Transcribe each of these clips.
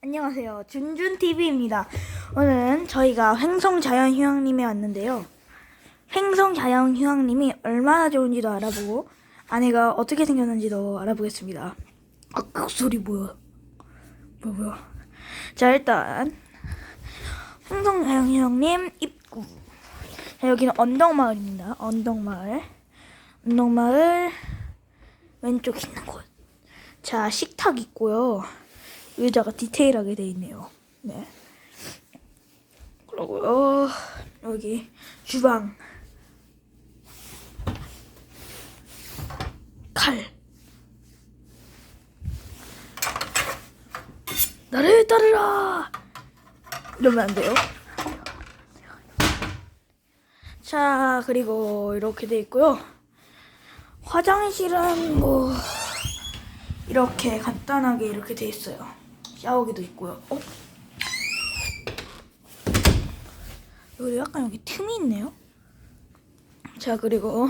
안녕하세요. 준준TV입니다. 오늘은 저희가 횡성자연휴양림에 왔는데요. 횡성자연휴양림이 얼마나 좋은지도 알아보고 안에가 어떻게 생겼는지도 알아보겠습니다. 그 소리 뭐야? 뭐야? 자, 일단 횡성자연휴양림 입구. 자, 여기는 언덕마을입니다. 언덕마을 왼쪽 있는 곳. 자, 식탁 있고요. 의자가 디테일하게 돼 있네요. 네. 그러고요. 여기 주방. 칼. 나를 따르라. 이러면 안 돼요. 자, 그리고 이렇게 돼 있고요. 화장실은 뭐 이렇게 간단하게 이렇게 돼 있어요. 샤워기도 있고요. 여기 약간 여기 틈이 있네요. 자, 그리고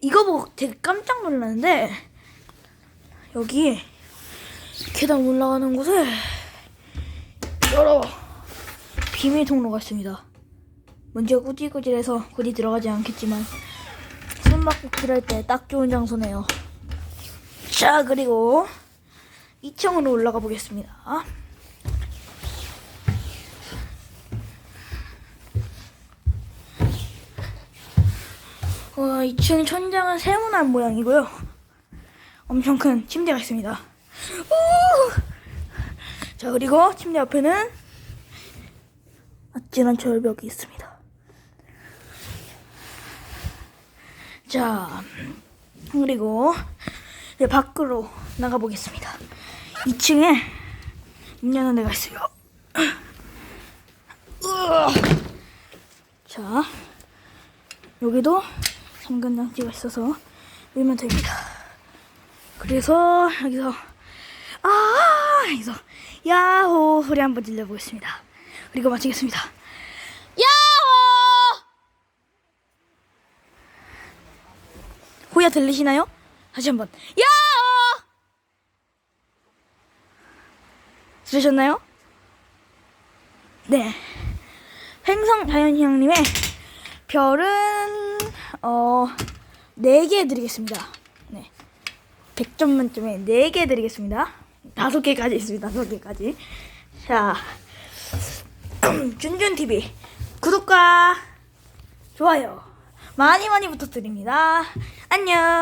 이거 보고 되게 깜짝 놀랐는데 여기 계단 올라가는 곳에 여러 비밀 통로가 있습니다. 먼지가 꾸질꾸질해서 굳이 들어가지 않겠지만 숨막히기 할 때 딱 좋은 장소네요. 자, 그리고 2층으로 올라가 보겠습니다. 2층 천장은 세모난 모양이고요. 엄청 큰 침대가 있습니다. 자, 그리고 침대 옆에는 아찔한 절벽이 있습니다. 자, 그리고 이제 밖으로 나가 보겠습니다. 2층에 문 여는 데가 있어요. 자, 여기도 잠금 장치가 있어서 열면 됩니다. 그래서 여기서 야호 소리 한번 들려보겠습니다. 그리고 마치겠습니다. 야호! 호야 들리시나요? 다시 한번 야호! 들으셨나요? 네. 횡성자연휴양림의 별은 4개 드리겠습니다. 네. 100점 만점에 4개 드리겠습니다. 5개까지 있습니다. 5개까지. 자, 준준TV 구독과 좋아요 많이 부탁드립니다. 안녕.